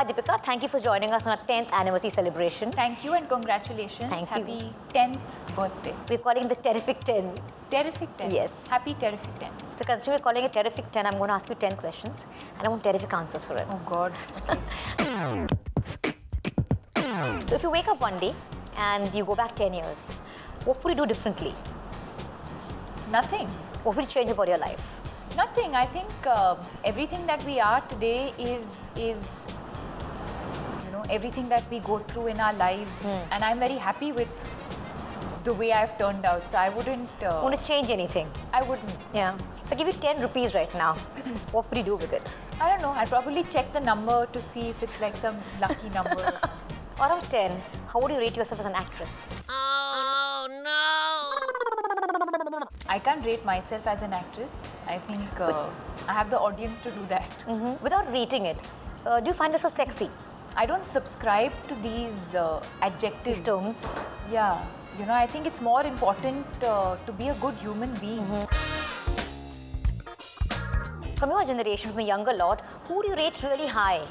Hi Deepika, thank you for joining us on our 10th anniversary celebration. Thank you and congratulations. Thank you. Happy 10th birthday. We're calling this Terrific 10. Terrific 10. Yes. Happy Terrific 10. So considering we're calling it Terrific 10, I'm going to ask you 10 questions and I want terrific answers for it. Oh God. Okay. So if you wake up one day and you go back 10 years, what would you do differently? Nothing. What would you change about your life? Nothing. I think everything that we are today is everything that we go through in our lives, and I'm very happy with the way I've turned out. So I wouldn't. Want to change anything? I wouldn't. Yeah. If I give you 10 rupees right now, what would you do with it? I don't know. I'd probably check the number to see if it's like some lucky number or something. Out of 10, how would you rate yourself as an actress? Oh no! I can't rate myself as an actress. I think I have the audience to do that. Without rating it, do you find yourself sexy? I don't subscribe to these adjectives. These terms? Yeah. I think it's more important to be a good human being. From your generation, from the younger lot, who do you rate really high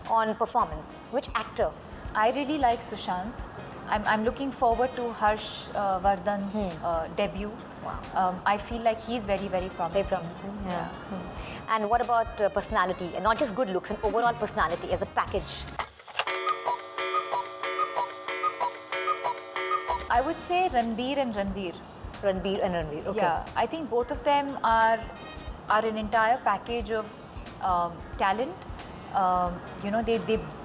on performance? Which actor? I really like Sushant. I'm looking forward to Harsh Vardhan's debut. Wow. I feel like he's very, very promising. Very promising, yeah. And what about personality? And not just good looks, and overall personality as a package? I would say Ranbir and Ranveer. Ranbir and Ranveer, okay. Yeah, I think both of them are an entire package of talent.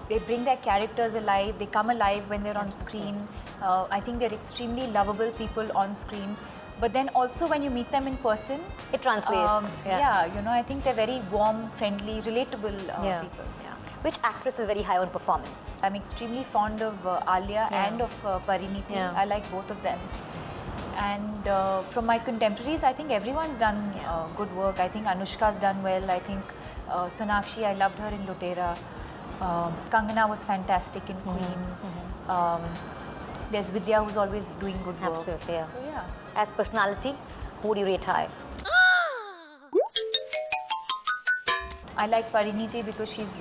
They bring their characters alive. They come alive when they're on screen. I think they're extremely lovable people on screen. But then also when you meet them in person, It translates. I think they're very warm, friendly, relatable people. Yeah. Which actress is very high on performance? I'm extremely fond of Alia and of Parineeti. Yeah. I like both of them. And from my contemporaries, I think everyone's done good work. I think Anushka's done well. I think Sonakshi, I loved her in Lotera. Kangana was fantastic in Queen. There's Vidya, who's always doing good work. Absolutely, yeah. So yeah. As personality, who would you rate high? I like Parineeti because she's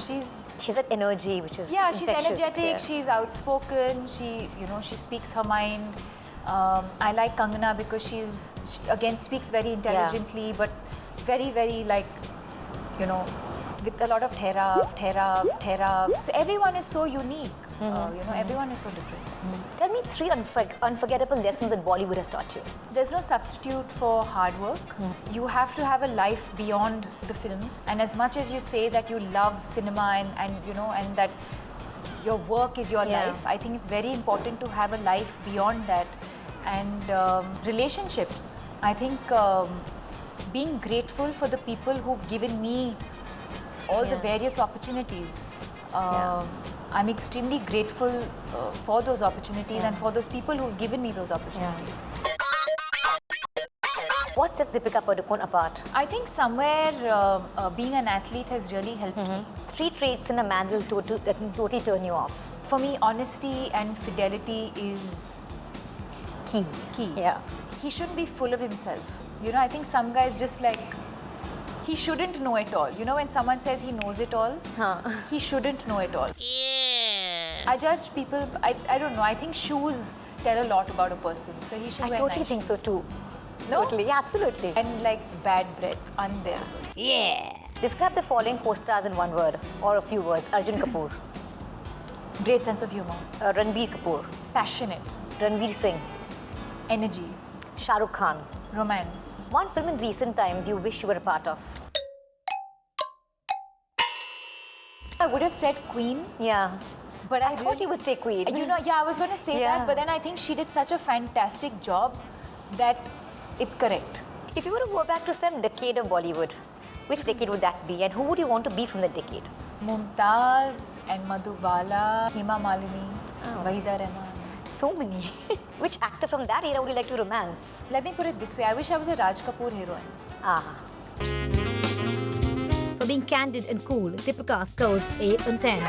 She's that energy which is she's infectious, energetic, yeah. she's outspoken, she speaks her mind. I like Kangana because she again speaks very intelligently, but very, very with a lot of therav. So everyone is so unique. Everyone is so different. Tell me 3 unforgettable lessons that Bollywood has taught you. There's no substitute for hard work. You have to have a life beyond the films. And as much as you say that you love cinema and that your work is your life, I think it's very important to have a life beyond that. And relationships. I think being grateful for the people who've given me all the various opportunities. I'm extremely grateful for those opportunities and for those people who've given me those opportunities. What sets Deepika Padukone apart? I think somewhere being an athlete has really helped me. 3 traits in a man that will totally turn you off. For me, honesty and fidelity is Key. Yeah. He shouldn't be full of himself. I think some guys just he shouldn't know it all. When someone says he knows it all, he shouldn't know it all. Yeah. I judge people, I don't know, I think shoes tell a lot about a person. So he should I wear totally nice think so too. No? Totally, yeah, absolutely. And bad breath, unbearable. Yeah. Describe the following co-stars in one word or a few words. Arjun Kapoor, Great sense of humor, Ranbir Kapoor, passionate, Ranveer Singh, energy, Shah Rukh Khan. romance. One film in recent times you wish you were a part of. I would have said Queen, Yeah. but I Thought you would say Queen. I was going to say Yeah. that, but then I think she did such a fantastic job that it's correct. If you were to go back to some decade of Bollywood, which decade would that be and who would you want to be from that decade? Mumtaz and Madhubala, Hema Malini, Wahida Rehman. So many. Which actor from that era would you like to romance? Let me put it this way, I wish I was a Raj Kapoor heroine. For being candid and cool, Deepika scores 8 on 10.